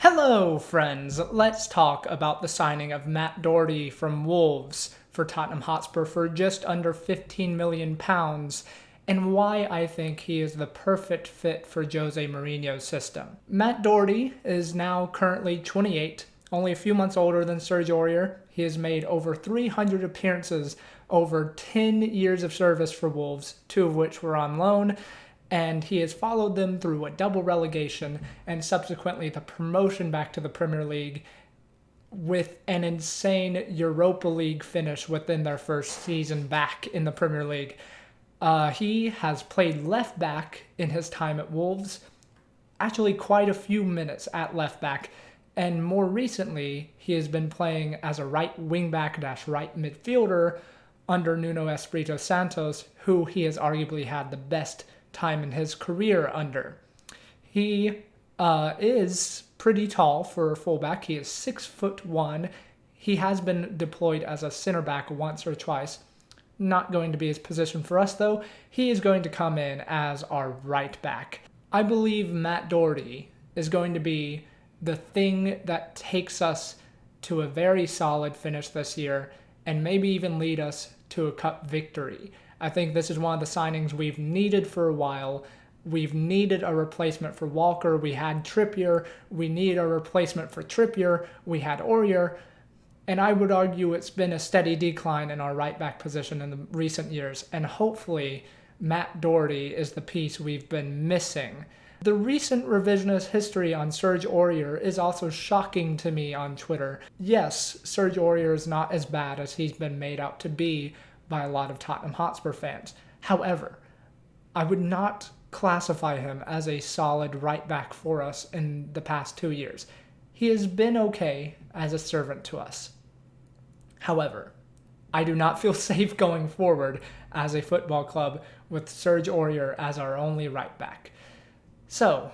Hello, friends. Let's talk about the signing of Matt Doherty from Wolves for Tottenham Hotspur for just under £15 million and why I think he is the perfect fit for Jose Mourinho's system. Matt Doherty is now currently 28, only a few months older than Serge Aurier. He has made over 300 appearances over 10 years of service for Wolves, 2 of which were on loan, and he has followed them through a double relegation and subsequently the promotion back to the Premier League with an insane Europa League finish within their first season back in the Premier League. He has played left back in his time at Wolves, actually quite a few minutes at left back, and more recently he has been playing as a right wing back / right midfielder under Nuno Espirito Santos, who he has arguably had the best time in his career under. He is pretty tall for a fullback. He is 6'1". He has been deployed as a center back once or twice. Not going to be his position for us though. He is going to come in as our right back. I believe Matt Doherty is going to be the thing that takes us to a very solid finish this year and maybe even lead us to a cup victory. I think this is one of the signings we've needed for a while. We've needed a replacement for Walker. We had Trippier. We need a replacement for Trippier. We had Aurier. And I would argue it's been a steady decline in our right back position in the recent years. And hopefully Matt Doherty is the piece we've been missing. The recent revisionist history on Serge Aurier is also shocking to me on Twitter. Yes, Serge Aurier is not as bad as he's been made out to be by a lot of Tottenham Hotspur fans. However, I would not classify him as a solid right back for us in the past 2 years. He has been okay as a servant to us. However, I do not feel safe going forward as a football club with Serge Aurier as our only right back. So,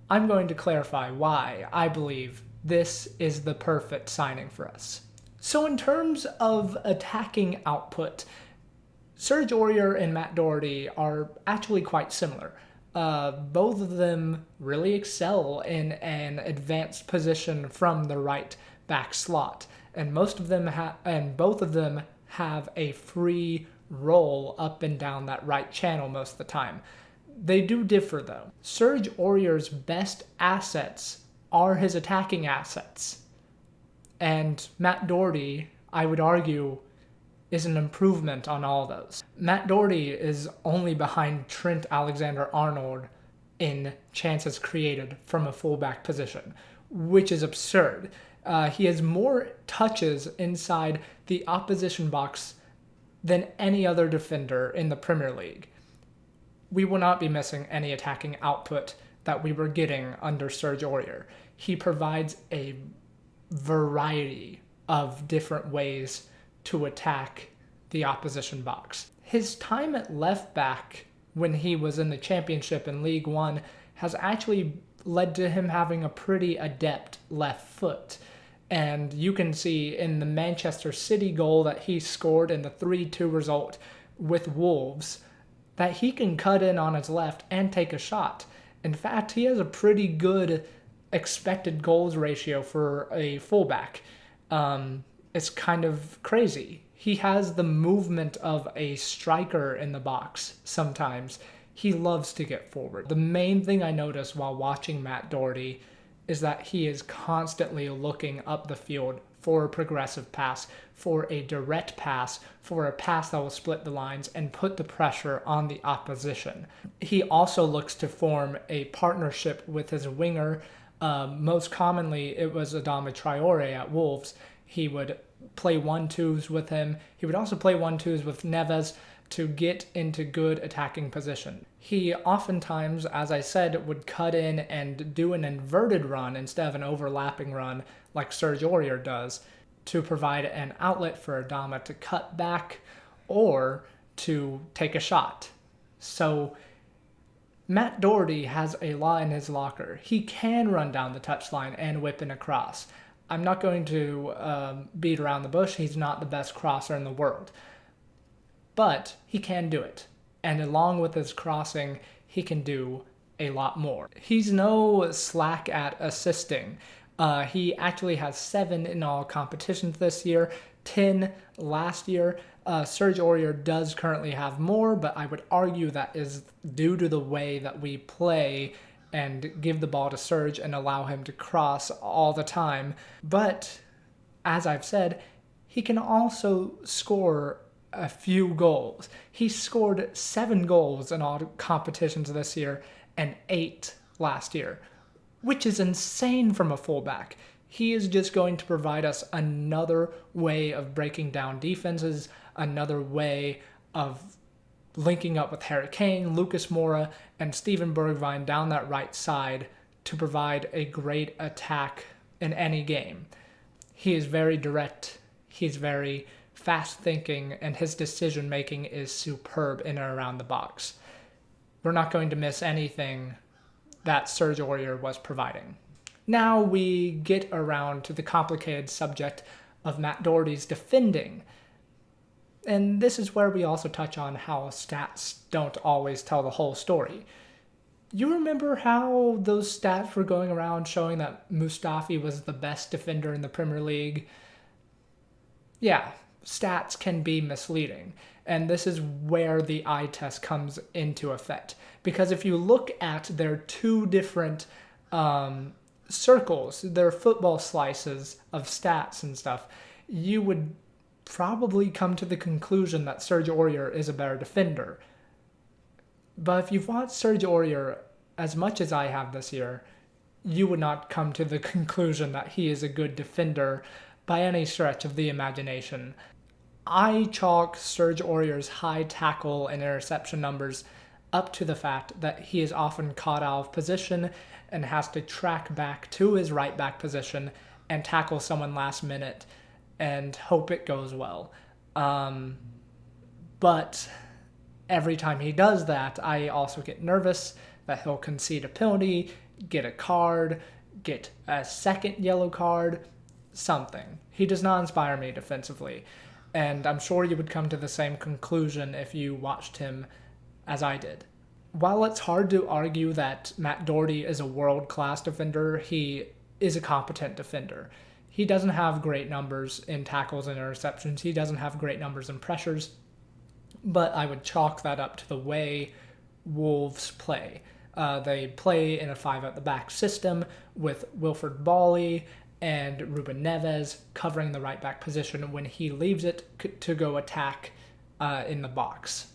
I'm going to clarify why I believe this is the perfect signing for us. So in terms of attacking output, Serge Aurier and Matt Doherty are actually quite similar. Both of them really excel in an advanced position from the right back slot, and both of them have a free roll up and down that right channel most of the time. They do differ though. Serge Aurier's best assets are his attacking assets. And Matt Doherty, I would argue, is an improvement on all those. Matt Doherty is only behind Trent Alexander-Arnold in chances created from a fullback position, which is absurd. He has more touches inside the opposition box than any other defender in the Premier League. We will not be missing any attacking output that we were getting under Serge Aurier. He provides a variety of different ways to attack the opposition box. His time at left back when he was in the Championship in League One has actually led to him having a pretty adept left foot. And you can see in the Manchester City goal that he scored in the 3-2 result with Wolves that he can cut in on his left and take a shot. In fact, he has a pretty good expected goals ratio for a fullback. It's kind of crazy. He has the movement of a striker in the box sometimes. He loves to get forward. The main thing I notice while watching Matt Doherty is that he is constantly looking up the field for a progressive pass, for a direct pass, for a pass that will split the lines and put the pressure on the opposition. He also looks to form a partnership with his winger. Most commonly, it was Adama Traore at Wolves. He would play 1-2s with him. He would also play 1-2s with Neves to get into good attacking position. He oftentimes, as I said, would cut in and do an inverted run instead of an overlapping run like Serge Aurier does to provide an outlet for Adama to cut back or to take a shot. So Matt Doherty has a lot in his locker. He can run down the touchline and whip in a cross. I'm not going to beat around the bush. He's not the best crosser in the world. But he can do it. And along with his crossing, he can do a lot more. He's no slack at assisting. He actually has 7 in all competitions this year, 10 last year. Serge Aurier does currently have more, but I would argue that is due to the way that we play and give the ball to Serge and allow him to cross all the time. But as I've said, he can also score a few goals. He scored 7 goals in all competitions this year and 8 last year, which is insane from a fullback. He is just going to provide us another way of breaking down defenses, another way of linking up with Harry Kane, Lucas Moura, and Steven Bergwijn down that right side to provide a great attack in any game. He is very direct, he's very fast thinking, and his decision making is superb in and around the box. We're not going to miss anything that Serge Aurier was providing. Now we get around to the complicated subject of Matt Doherty's defending. And this is where we also touch on how stats don't always tell the whole story. You remember how those stats were going around showing that Mustafi was the best defender in the Premier League? Yeah, stats can be misleading. And this is where the eye test comes into effect. Because if you look at their 2 different circles, their football slices of stats and stuff, you would probably come to the conclusion that Serge Aurier is a better defender. But if you've watched Serge Aurier as much as I have this year, you would not come to the conclusion that he is a good defender by any stretch of the imagination. I chalk Serge Aurier's high tackle and interception numbers up to the fact that he is often caught out of position and has to track back to his right back position and tackle someone last minute and hope it goes well. But every time he does that, I also get nervous that he'll concede a penalty, get a card, get a second yellow card, something. He does not inspire me defensively. And I'm sure you would come to the same conclusion if you watched him as I did. While it's hard to argue that Matt Doherty is a world-class defender, he is a competent defender. He doesn't have great numbers in tackles and interceptions. He doesn't have great numbers in pressures. But I would chalk that up to the way Wolves play. They play in a 5 at the back system with Wilfred Bawley and Ruben Neves covering the right back position when he leaves it to go attack in the box.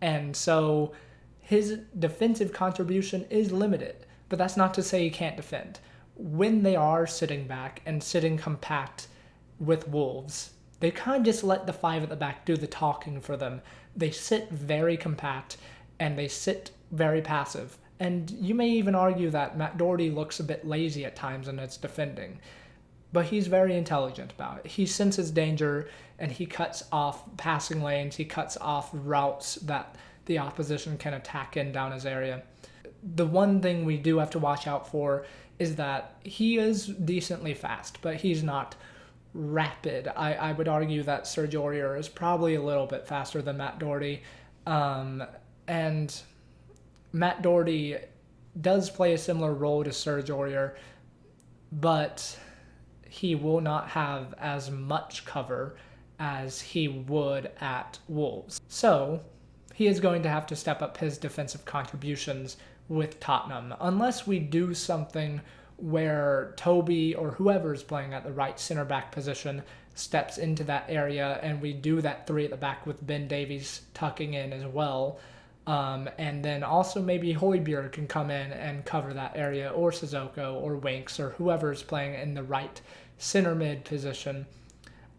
And so his defensive contribution is limited, but that's not to say he can't defend. When they are sitting back and sitting compact with Wolves, they kind of just let the 5 at the back do the talking for them. They sit very compact and they sit very passive. And you may even argue that Matt Doherty looks a bit lazy at times in its defending. But he's very intelligent about it. He senses danger and he cuts off passing lanes. He cuts off routes that the opposition can attack in down his area. The one thing we do have to watch out for is that he is decently fast, but he's not rapid. I would argue that Serge Aurier is probably a little bit faster than Matt Doherty. And Matt Doherty does play a similar role to Serge Aurier, but he will not have as much cover as he would at Wolves. So he is going to have to step up his defensive contributions with Tottenham, unless we do something where Toby or whoever is playing at the right center back position steps into that area and we do that 3 at the back with Ben Davies tucking in as well. And then also maybe Højbjerg can come in and cover that area, or Sissoko or Winks or whoever is playing in the right center mid position.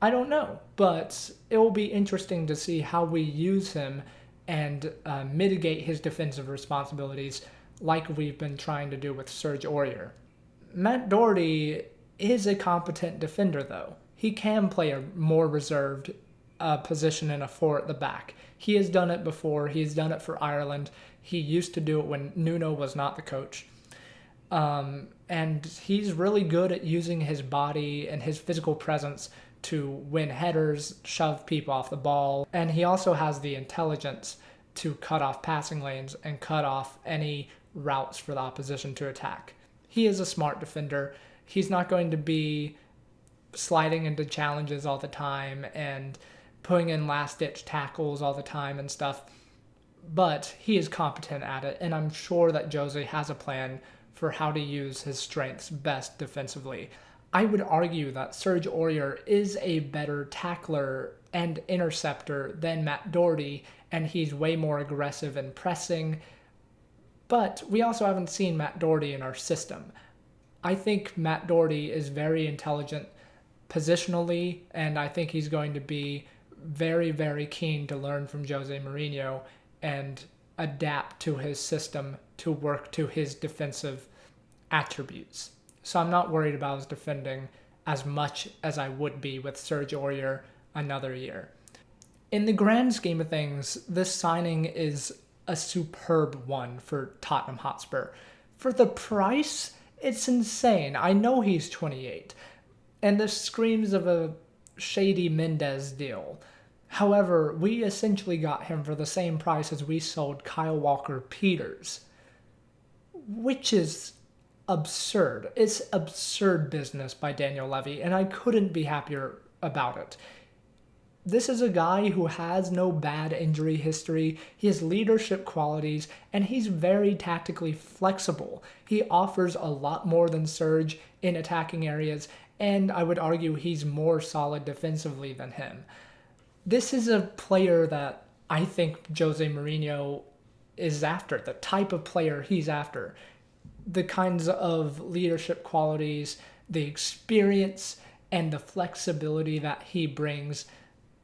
I don't know, but it will be interesting to see how we use him and mitigate his defensive responsibilities like we've been trying to do with Serge Aurier. Matt Doherty is a competent defender, though. He can play a more reserved position in a 4 at the back. He has done it before. He's done it for Ireland. He used to do it when Nuno was not the coach. And he's really good at using his body and his physical presence to win headers, shove people off the ball. And he also has the intelligence to cut off passing lanes and cut off any routes for the opposition to attack. He is a smart defender. He's not going to be sliding into challenges all the time and putting in last-ditch tackles all the time and stuff, but he is competent at it, and I'm sure that Jose has a plan for how to use his strengths best defensively. I would argue that Serge Aurier is a better tackler and interceptor than Matt Doherty, and he's way more aggressive in pressing, but we also haven't seen Matt Doherty in our system. I think Matt Doherty is very intelligent positionally, and I think he's going to be very, very keen to learn from Jose Mourinho and adapt to his system to work to his defensive attributes. So I'm not worried about his defending as much as I would be with Serge Aurier another year. In the grand scheme of things, this signing is a superb one for Tottenham Hotspur. For the price, it's insane. I know he's 28, and this screams of a shady Mendes deal. However, we essentially got him for the same price as we sold Kyle Walker-Peters, which is absurd. It's absurd business by Daniel Levy, and I couldn't be happier about it. This is a guy who has no bad injury history, he has leadership qualities, and he's very tactically flexible. He offers a lot more than Serge in attacking areas, and I would argue he's more solid defensively than him. This is a player that I think Jose Mourinho is after, the type of player he's after. The kinds of leadership qualities, the experience, and the flexibility that he brings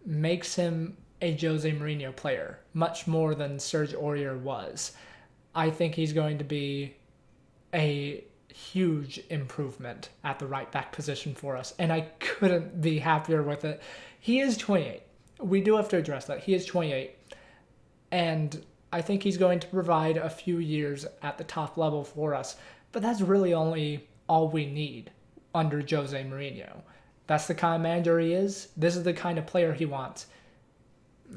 makes him a Jose Mourinho player, much more than Serge Aurier was. I think he's going to be a huge improvement at the right back position for us, and I couldn't be happier with it. He is 28. We do have to address that. He is 28, and I think he's going to provide a few years at the top level for us, but that's really only all we need under Jose Mourinho. That's the kind of manager he is. This is the kind of player he wants.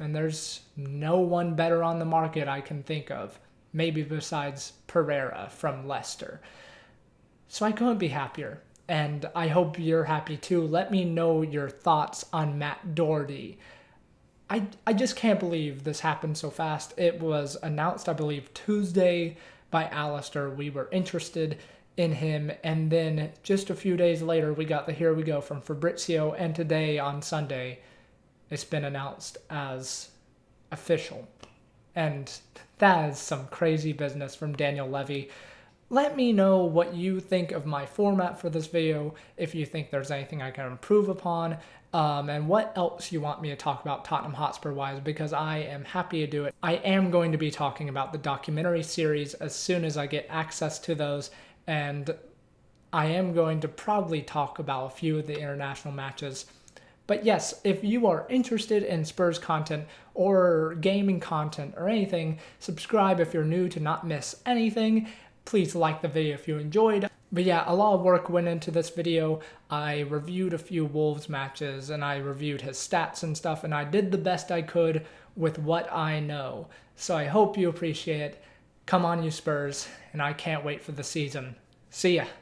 And there's no one better on the market I can think of, maybe besides Pereira from Leicester. So I couldn't be happier, and I hope you're happy too. Let me know your thoughts on Matt Doherty. I just can't believe this happened so fast. It was announced, I believe, Tuesday by Alistair. We were interested in him, and then just a few days later we got the here we go from Fabrizio, and today on Sunday it's been announced as official. And that is some crazy business from Daniel Levy. Let me know what you think of my format for this video, if you think there's anything I can improve upon, and what else you want me to talk about Tottenham Hotspur wise, because I am happy to do it. I am going to be talking about the documentary series as soon as I get access to those, and I am going to probably talk about a few of the international matches. But yes, if you are interested in Spurs content or gaming content or anything, subscribe if you're new to not miss anything. Please like the video if you enjoyed. But yeah, a lot of work went into this video. I reviewed a few Wolves matches, and I reviewed his stats and stuff, and I did the best I could with what I know. So I hope you appreciate it. Come on, you Spurs, and I can't wait for the season. See ya.